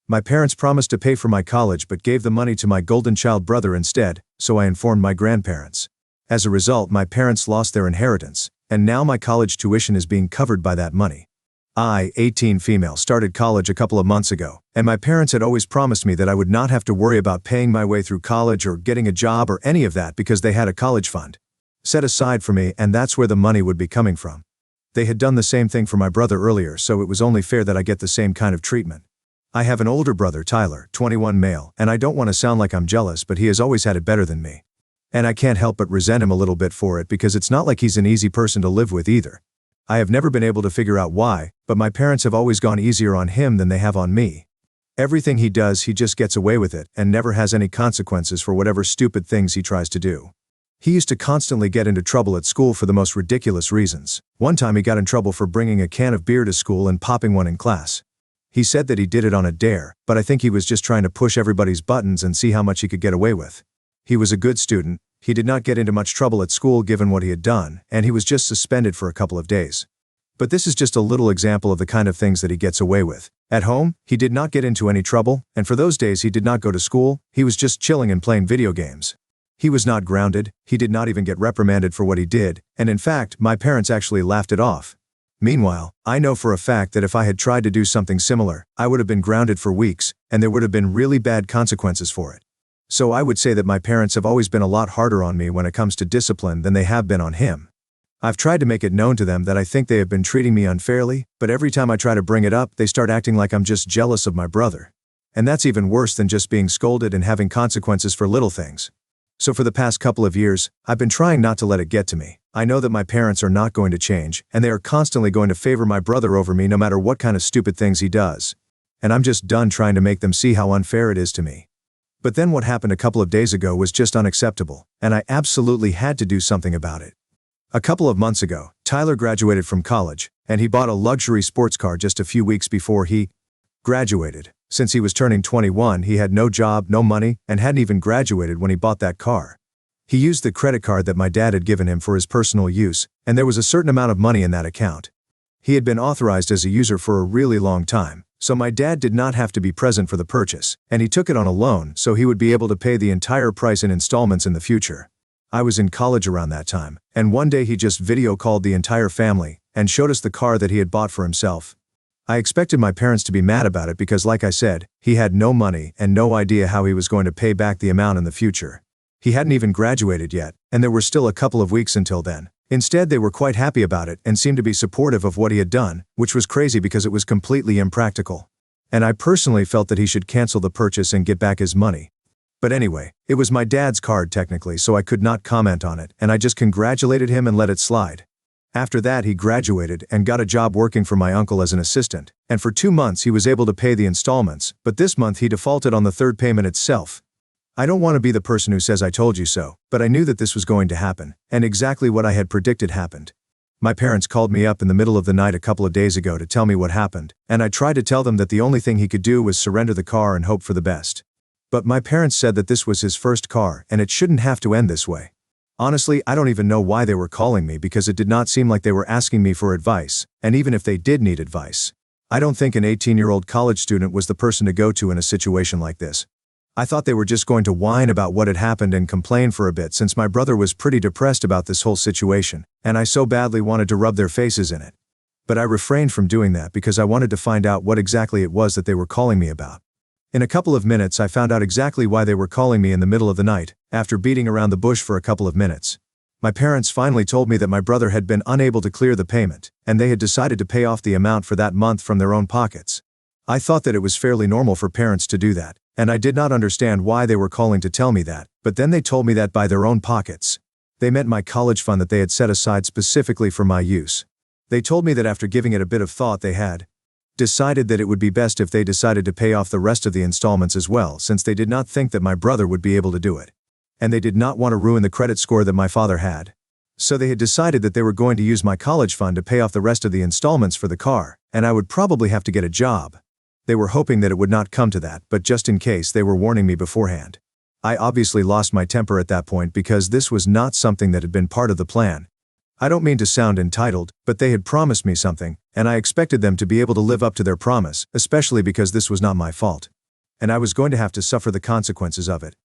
My parents promised to pay for my college but gave the money to my golden child brother instead, so I informed my grandparents. As a result, my parents lost their inheritance, and now my college tuition is being covered by that money. I, 18 female, started college a couple of months ago, and my parents had always promised me that I would not have to worry about paying my way through college or getting a job or any of that because they had a college fund set aside for me, and that's where the money would be coming from. They had done the same thing for my brother earlier, so it was only fair that I get the same kind of treatment. I have an older brother, Tyler, 21 male, and I don't want to sound like I'm jealous, but he has always had it better than me. And I can't help but resent him a little bit for it because it's not like he's an easy person to live with either. I have never been able to figure out why, but my parents have always gone easier on him than they have on me. Everything he does, he just gets away with it and never has any consequences for whatever stupid things he tries to do. He used to constantly get into trouble at school for the most ridiculous reasons. One time he got in trouble for bringing a can of beer to school and popping one in class. He said that he did it on a dare, but I think he was just trying to push everybody's buttons and see how much he could get away with. He was a good student, he did not get into much trouble at school given what he had done, and he was just suspended for a couple of days. But this is just a little example of the kind of things that he gets away with. At home, he did not get into any trouble, and for those days he did not go to school, he was just chilling and playing video games. He was not grounded, he did not even get reprimanded for what he did, and in fact, my parents actually laughed it off. Meanwhile, I know for a fact that if I had tried to do something similar, I would have been grounded for weeks, and there would have been really bad consequences for it. So I would say that my parents have always been a lot harder on me when it comes to discipline than they have been on him. I've tried to make it known to them that I think they have been treating me unfairly, but every time I try to bring it up, they start acting like I'm just jealous of my brother. And that's even worse than just being scolded and having consequences for little things. So for the past couple of years, I've been trying not to let it get to me. I know that my parents are not going to change, and they are constantly going to favor my brother over me no matter what kind of stupid things he does. And I'm just done trying to make them see how unfair it is to me. But then what happened a couple of days ago was just unacceptable, and I absolutely had to do something about it. A couple of months ago, Tyler graduated from college, and he bought a luxury sports car just a few weeks before he graduated. Since he was turning 21, he had no job, no money, and hadn't even graduated when he bought that car. He used the credit card that my dad had given him for his personal use, and there was a certain amount of money in that account. He had been authorized as a user for a really long time, so my dad did not have to be present for the purchase, and he took it on a loan so he would be able to pay the entire price in installments in the future. I was in college around that time, and one day he just video called the entire family and showed us the car that he had bought for himself. I expected my parents to be mad about it because, like I said, he had no money and no idea how he was going to pay back the amount in the future. He hadn't even graduated yet, and there were still a couple of weeks until then. Instead, they were quite happy about it and seemed to be supportive of what he had done, which was crazy because it was completely impractical. And I personally felt that he should cancel the purchase and get back his money. But anyway, it was my dad's card technically, so I could not comment on it, and I just congratulated him and let it slide. After that, he graduated and got a job working for my uncle as an assistant, and for 2 months he was able to pay the installments, but this month he defaulted on the third payment itself. I don't want to be the person who says I told you so, but I knew that this was going to happen, and exactly what I had predicted happened. My parents called me up in the middle of the night a couple of days ago to tell me what happened, and I tried to tell them that the only thing he could do was surrender the car and hope for the best. But my parents said that this was his first car and it shouldn't have to end this way. Honestly, I don't even know why they were calling me because it did not seem like they were asking me for advice, and even if they did need advice, I don't think an 18-year-old college student was the person to go to in a situation like this. I thought they were just going to whine about what had happened and complain for a bit since my brother was pretty depressed about this whole situation, and I so badly wanted to rub their faces in it. But I refrained from doing that because I wanted to find out what exactly it was that they were calling me about. In a couple of minutes I found out exactly why they were calling me in the middle of the night, after beating around the bush for a couple of minutes. My parents finally told me that my brother had been unable to clear the payment, and they had decided to pay off the amount for that month from their own pockets. I thought that it was fairly normal for parents to do that, and I did not understand why they were calling to tell me that, but then they told me that by their own pockets. They meant my college fund that they had set aside specifically for my use. They told me that after giving it a bit of thought they had decided that it would be best if they decided to pay off the rest of the installments as well, since they did not think that my brother would be able to do it. And they did not want to ruin the credit score that my father had. So they had decided that they were going to use my college fund to pay off the rest of the installments for the car, and I would probably have to get a job. They were hoping that it would not come to that, but just in case, they were warning me beforehand. I obviously lost my temper at that point because this was not something that had been part of the plan. I don't mean to sound entitled, but they had promised me something, and I expected them to be able to live up to their promise, especially because this was not my fault. and I was going to have to suffer the consequences of it.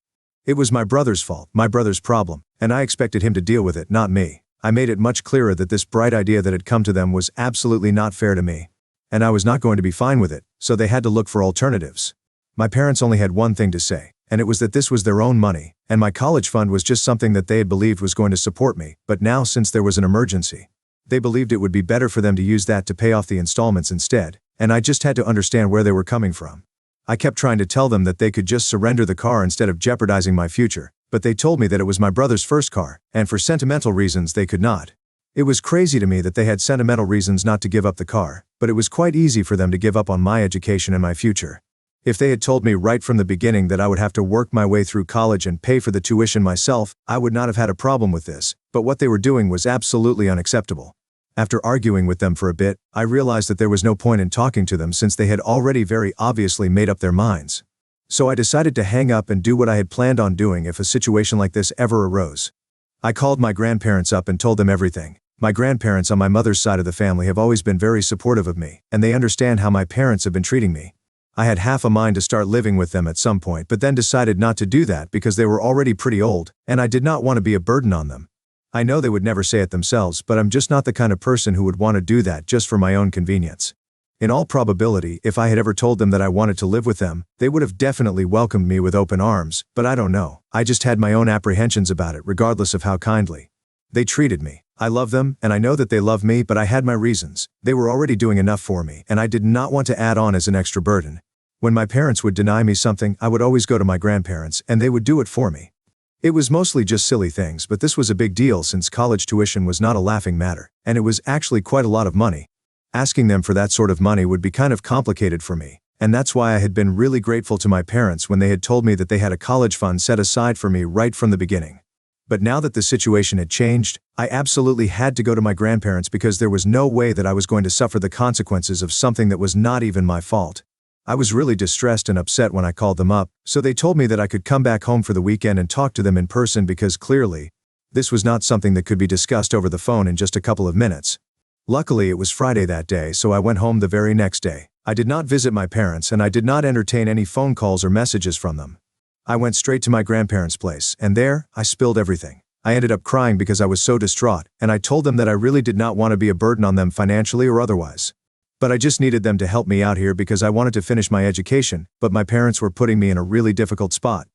It was my brother's fault, my brother's problem, and I expected him to deal with it, not me. I made it much clearer that this bright idea that had come to them was absolutely not fair to me, and I was not going to be fine with it, so they had to look for alternatives. My parents only had one thing to say, and it was that this was their own money, and my college fund was just something that they had believed was going to support me, but now since there was an emergency, they believed it would be better for them to use that to pay off the installments instead, and I just had to understand where they were coming from. I kept trying to tell them that they could just surrender the car instead of jeopardizing my future, but they told me that it was my brother's first car, and for sentimental reasons they could not. It was crazy to me that they had sentimental reasons not to give up the car, but it was quite easy for them to give up on my education and my future. If they had told me right from the beginning that I would have to work my way through college and pay for the tuition myself, I would not have had a problem with this, but what they were doing was absolutely unacceptable. After arguing with them for a bit, I realized that there was no point in talking to them since they had already very obviously made up their minds. So I decided to hang up and do what I had planned on doing if a situation like this ever arose. I called my grandparents up and told them everything. My grandparents on my mother's side of the family have always been very supportive of me, and they understand how my parents have been treating me. I had half a mind to start living with them at some point, but then decided not to do that because they were already pretty old, and I did not want to be a burden on them. I know they would never say it themselves, but I'm just not the kind of person who would want to do that just for my own convenience. In all probability, if I had ever told them that I wanted to live with them, they would have definitely welcomed me with open arms, but I don't know. I just had my own apprehensions about it regardless of how kindly they treated me. I love them, and I know that they love me, but I had my reasons. They were already doing enough for me, and I did not want to add on as an extra burden. When my parents would deny me something, I would always go to my grandparents, and they would do it for me. It was mostly just silly things, but this was a big deal since college tuition was not a laughing matter, and it was actually quite a lot of money. Asking them for that sort of money would be kind of complicated for me, and that's why I had been really grateful to my parents when they had told me that they had a college fund set aside for me right from the beginning. But now that the situation had changed, I absolutely had to go to my grandparents because there was no way that I was going to suffer the consequences of something that was not even my fault. I was really distressed and upset when I called them up, so they told me that I could come back home for the weekend and talk to them in person because clearly, this was not something that could be discussed over the phone in just a couple of minutes. Luckily, it was Friday that day, so I went home the very next day. I did not visit my parents, and I did not entertain any phone calls or messages from them. I went straight to my grandparents' place, and there, I spilled everything. I ended up crying because I was so distraught, and I told them that I really did not want to be a burden on them financially or otherwise. But I just needed them to help me out here because I wanted to finish my education, but my parents were putting me in a really difficult spot.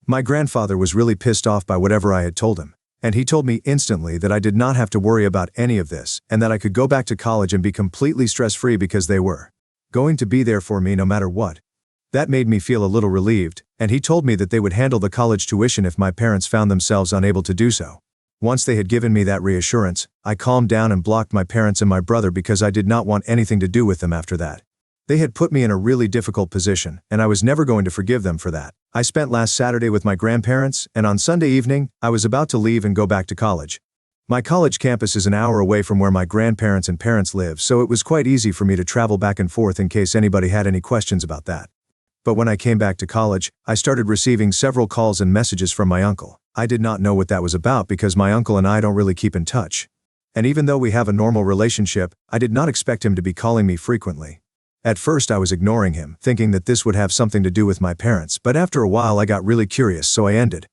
My grandfather was really pissed off by whatever I had told him, and he told me instantly that I did not have to worry about any of this, and that I could go back to college and be completely stress-free because they were going to be there for me no matter what. That made me feel a little relieved, and he told me that they would handle the college tuition if my parents found themselves unable to do so. Once they had given me that reassurance, I calmed down and blocked my parents and my brother because I did not want anything to do with them after that. They had put me in a really difficult position, and I was never going to forgive them for that. I spent last Saturday with my grandparents, and on Sunday evening, I was about to leave and go back to college. My college campus is an hour away from where my grandparents and parents live, so it was quite easy for me to travel back and forth in case anybody had any questions about that. But when I came back to college, I started receiving several calls and messages from my uncle. I did not know what that was about because my uncle and I don't really keep in touch. And even though we have a normal relationship, I did not expect him to be calling me frequently. At first I was ignoring him, thinking that this would have something to do with my parents, but after a while I got really curious, so I ended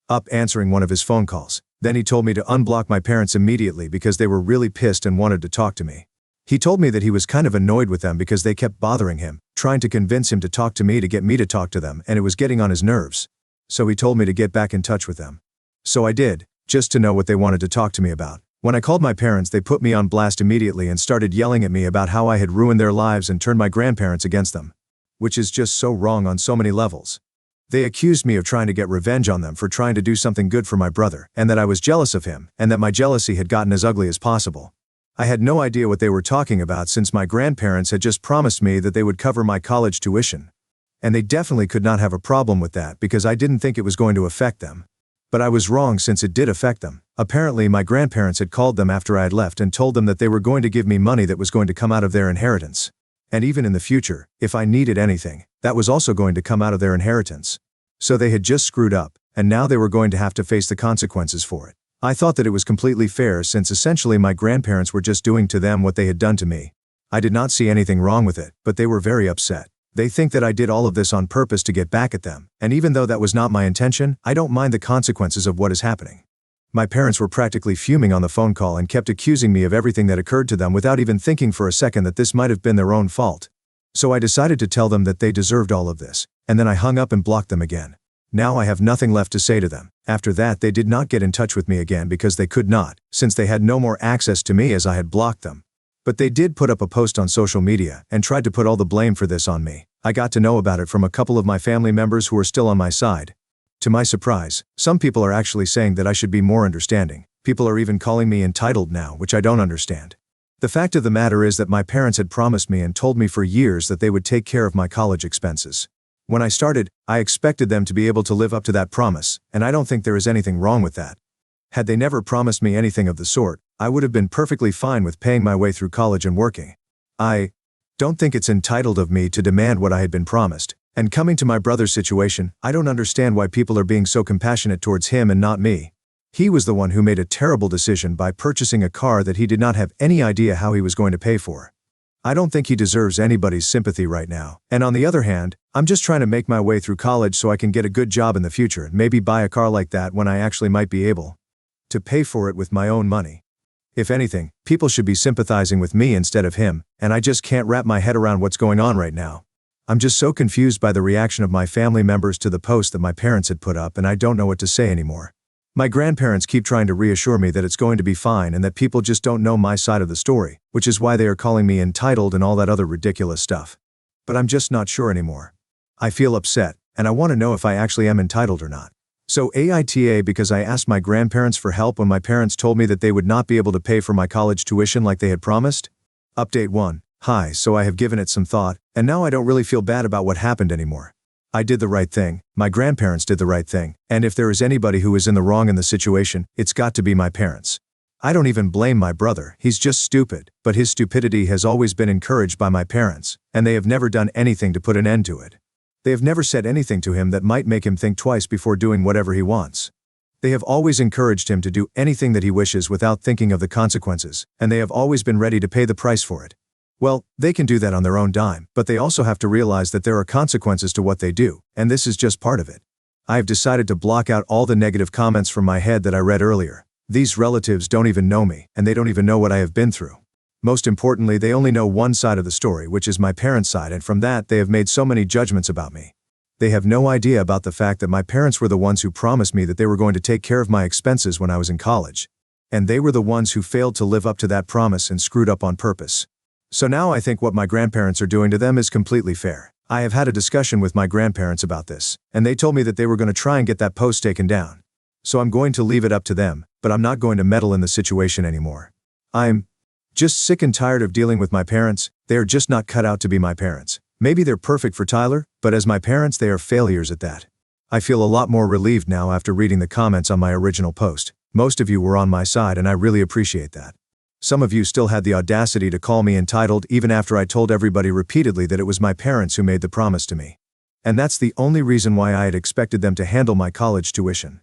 up answering one of his phone calls. Then he told me to unblock my parents immediately because they were really pissed and wanted to talk to me. He told me that he was kind of annoyed with them because they kept bothering him, trying to convince him to talk to me to get me to talk to them, and it was getting on his nerves. So he told me to get back in touch with them. So I did, just to know what they wanted to talk to me about. When I called my parents, they put me on blast immediately and started yelling at me about how I had ruined their lives and turned my grandparents against them. Which is just so wrong on so many levels. They accused me of trying to get revenge on them for trying to do something good for my brother, and that I was jealous of him, and that my jealousy had gotten as ugly as possible. I had no idea what they were talking about since my grandparents had just promised me that they would cover my college tuition. And they definitely could not have a problem with that because I didn't think it was going to affect them. But I was wrong since it did affect them. Apparently my grandparents had called them after I had left and told them that they were going to give me money that was going to come out of their inheritance. And even in the future, if I needed anything, that was also going to come out of their inheritance. So they had just screwed up, and now they were going to have to face the consequences for it. I thought that it was completely fair since essentially my grandparents were just doing to them what they had done to me. I did not see anything wrong with it, but they were very upset. They think that I did all of this on purpose to get back at them, and even though that was not my intention, I don't mind the consequences of what is happening. My parents were practically fuming on the phone call and kept accusing me of everything that occurred to them without even thinking for a second that this might have been their own fault. So I decided to tell them that they deserved all of this, and then I hung up and blocked them again. Now I have nothing left to say to them. After that, they did not get in touch with me again because they could not, since they had no more access to me as I had blocked them. But they did put up a post on social media and tried to put all the blame for this on me. I got to know about it from a couple of my family members who are still on my side. To my surprise, some people are actually saying that I should be more understanding. People are even calling me entitled now, which I don't understand. The fact of the matter is that my parents had promised me and told me for years that they would take care of my college expenses. When I started, I expected them to be able to live up to that promise, and I don't think there is anything wrong with that. Had they never promised me anything of the sort, I would have been perfectly fine with paying my way through college and working. I don't think it's entitled of me to demand what I had been promised. And coming to my brother's situation, I don't understand why people are being so compassionate towards him and not me. He was the one who made a terrible decision by purchasing a car that he did not have any idea how he was going to pay for. I don't think he deserves anybody's sympathy right now. And on the other hand, I'm just trying to make my way through college so I can get a good job in the future and maybe buy a car like that when I actually might be able to pay for it with my own money. If anything, people should be sympathizing with me instead of him, and I just can't wrap my head around what's going on right now. I'm just so confused by the reaction of my family members to the post that my parents had put up, and I don't know what to say anymore. My grandparents keep trying to reassure me that it's going to be fine and that people just don't know my side of the story, which is why they are calling me entitled and all that other ridiculous stuff. But I'm just not sure anymore. I feel upset, and I want to know if I actually am entitled or not. So AITA because I asked my grandparents for help when my parents told me that they would not be able to pay for my college tuition like they had promised? Update 1. Hi, so I have given it some thought, and now I don't really feel bad about what happened anymore. I did the right thing, my grandparents did the right thing, and if there is anybody who is in the wrong in the situation, it's got to be my parents. I don't even blame my brother, he's just stupid, but his stupidity has always been encouraged by my parents, and they have never done anything to put an end to it. They have never said anything to him that might make him think twice before doing whatever he wants. They have always encouraged him to do anything that he wishes without thinking of the consequences, and they have always been ready to pay the price for it. Well, they can do that on their own dime, but they also have to realize that there are consequences to what they do, and this is just part of it. I have decided to block out all the negative comments from my head that I read earlier. These relatives don't even know me, and they don't even know what I have been through. Most importantly, they only know one side of the story, which is my parents' side, and from that they have made so many judgments about me. They have no idea about the fact that my parents were the ones who promised me that they were going to take care of my expenses when I was in college. And they were the ones who failed to live up to that promise and screwed up on purpose. So now I think what my grandparents are doing to them is completely fair. I have had a discussion with my grandparents about this, and they told me that they were going to try and get that post taken down. So I'm going to leave it up to them, but I'm not going to meddle in the situation anymore. I'm just sick and tired of dealing with my parents. They are just not cut out to be my parents. Maybe they're perfect for Tyler, but as my parents they are failures at that. I feel a lot more relieved now after reading the comments on my original post. Most of you were on my side and I really appreciate that. Some of you still had the audacity to call me entitled even after I told everybody repeatedly that it was my parents who made the promise to me. And that's the only reason why I had expected them to handle my college tuition.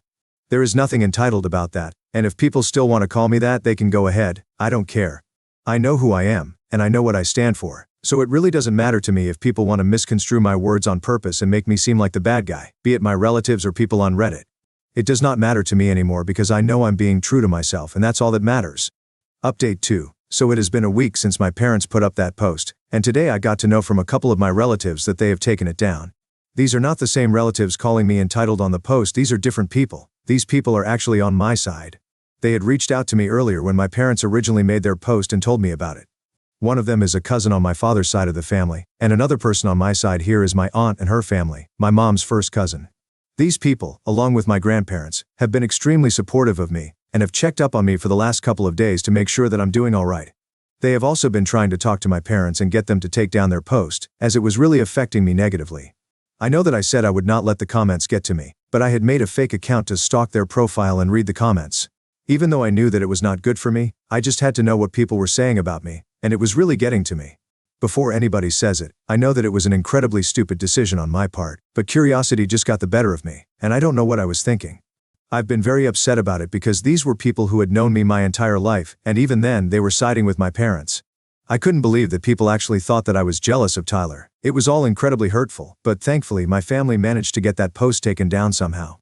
There is nothing entitled about that, and if people still want to call me that, they can go ahead, I don't care. I know who I am, and I know what I stand for, so it really doesn't matter to me if people want to misconstrue my words on purpose and make me seem like the bad guy, be it my relatives or people on Reddit. It does not matter to me anymore because I know I'm being true to myself and that's all that matters. Update 2. So it has been a week since my parents put up that post, and today I got to know from a couple of my relatives that they have taken it down. These are not the same relatives calling me entitled on the post, these are different people. These people are actually on my side. They had reached out to me earlier when my parents originally made their post and told me about it. One of them is a cousin on my father's side of the family, and another person on my side here is my aunt and her family, my mom's first cousin. These people, along with my grandparents, have been extremely supportive of me, and have checked up on me for the last couple of days to make sure that I'm doing all right. They have also been trying to talk to my parents and get them to take down their post, as it was really affecting me negatively. I know that I said I would not let the comments get to me, but I had made a fake account to stalk their profile and read the comments. Even though I knew that it was not good for me, I just had to know what people were saying about me, and it was really getting to me. Before anybody says it, I know that it was an incredibly stupid decision on my part, but curiosity just got the better of me, and I don't know what I was thinking. I've been very upset about it because these were people who had known me my entire life, and even then they were siding with my parents. I couldn't believe that people actually thought that I was jealous of Tyler. It was all incredibly hurtful, but thankfully my family managed to get that post taken down somehow.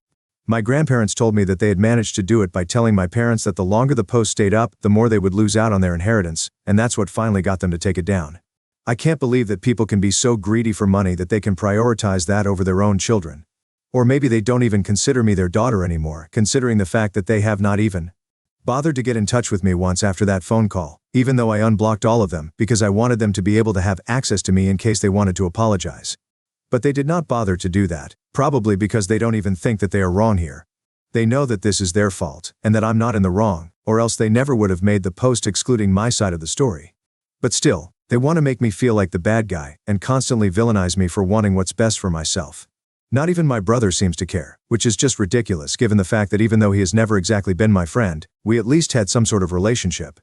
My grandparents told me that they had managed to do it by telling my parents that the longer the post stayed up, the more they would lose out on their inheritance, and that's what finally got them to take it down. I can't believe that people can be so greedy for money that they can prioritize that over their own children. Or maybe they don't even consider me their daughter anymore, considering the fact that they have not even bothered to get in touch with me once after that phone call, even though I unblocked all of them because I wanted them to be able to have access to me in case they wanted to apologize. But they did not bother to do that, probably because they don't even think that they are wrong here. They know that this is their fault, and that I'm not in the wrong, or else they never would have made the post excluding my side of the story. But still, they want to make me feel like the bad guy, and constantly villainize me for wanting what's best for myself. Not even my brother seems to care, which is just ridiculous given the fact that even though he has never exactly been my friend, we at least had some sort of relationship.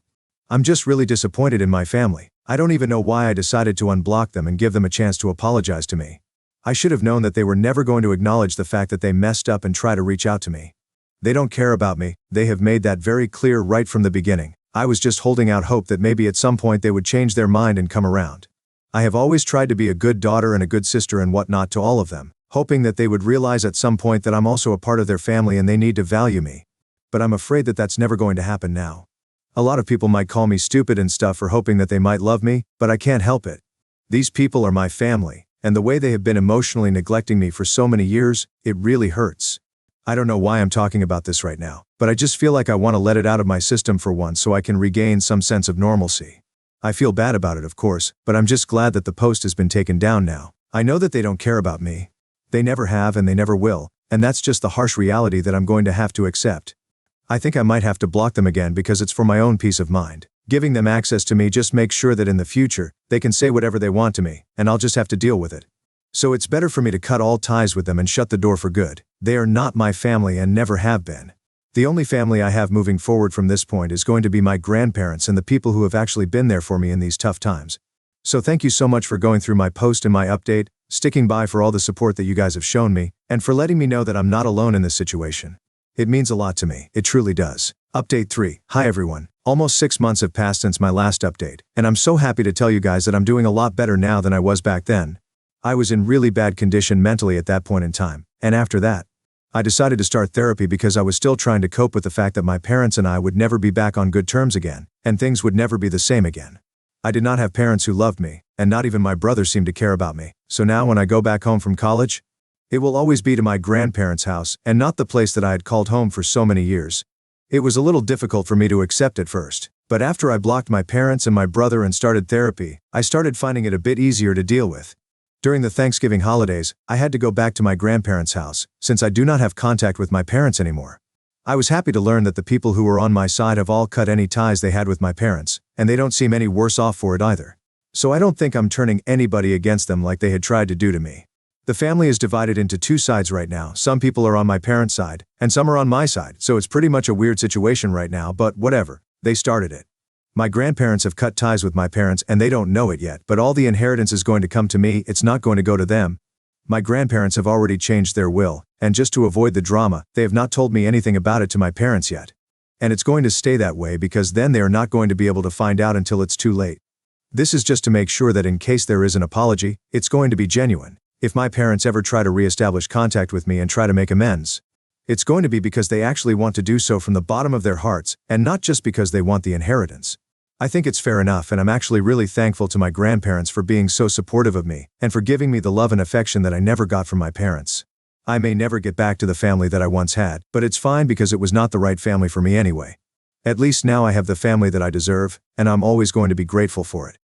I'm just really disappointed in my family. I don't even know why I decided to unblock them and give them a chance to apologize to me. I should have known that they were never going to acknowledge the fact that they messed up and try to reach out to me. They don't care about me, they have made that very clear right from the beginning. I was just holding out hope that maybe at some point they would change their mind and come around. I have always tried to be a good daughter and a good sister and whatnot to all of them, hoping that they would realize at some point that I'm also a part of their family and they need to value me. But I'm afraid that that's never going to happen now. A lot of people might call me stupid and stuff for hoping that they might love me, but I can't help it. These people are my family, and the way they have been emotionally neglecting me for so many years, it really hurts. I don't know why I'm talking about this right now, but I just feel like I want to let it out of my system for once so I can regain some sense of normalcy. I feel bad about it, of course, but I'm just glad that the post has been taken down now. I know that they don't care about me. They never have and they never will, and that's just the harsh reality that I'm going to have to accept. I think I might have to block them again because it's for my own peace of mind. Giving them access to me just makes sure that in the future, they can say whatever they want to me, and I'll just have to deal with it. So it's better for me to cut all ties with them and shut the door for good. They are not my family and never have been. The only family I have moving forward from this point is going to be my grandparents and the people who have actually been there for me in these tough times. So thank you so much for going through my post and my update, sticking by for all the support that you guys have shown me, and for letting me know that I'm not alone in this situation. It means a lot to me, it truly does. Update 3. Hi everyone. Almost 6 months have passed since my last update, and I'm so happy to tell you guys that I'm doing a lot better now than I was back then. I was in really bad condition mentally at that point in time, and after that, I decided to start therapy because I was still trying to cope with the fact that my parents and I would never be back on good terms again, and things would never be the same again. I did not have parents who loved me, and not even my brother seemed to care about me, so now when I go back home from college, it will always be to my grandparents' house and not the place that I had called home for so many years. It was a little difficult for me to accept at first, but after I blocked my parents and my brother and started therapy, I started finding it a bit easier to deal with. During the Thanksgiving holidays, I had to go back to my grandparents' house, since I do not have contact with my parents anymore. I was happy to learn that the people who were on my side have all cut any ties they had with my parents, and they don't seem any worse off for it either. So I don't think I'm turning anybody against them like they had tried to do to me. The family is divided into two sides right now. Some people are on my parents' side, and some are on my side, so it's pretty much a weird situation right now, but whatever, they started it. My grandparents have cut ties with my parents and they don't know it yet, but all the inheritance is going to come to me, it's not going to go to them. My grandparents have already changed their will, and just to avoid the drama, they have not told me anything about it to my parents yet. And it's going to stay that way because then they are not going to be able to find out until it's too late. This is just to make sure that in case there is an apology, it's going to be genuine. If my parents ever try to re-establish contact with me and try to make amends, it's going to be because they actually want to do so from the bottom of their hearts, and not just because they want the inheritance. I think it's fair enough, and I'm actually really thankful to my grandparents for being so supportive of me, and for giving me the love and affection that I never got from my parents. I may never get back to the family that I once had, but it's fine because it was not the right family for me anyway. At least now I have the family that I deserve, and I'm always going to be grateful for it.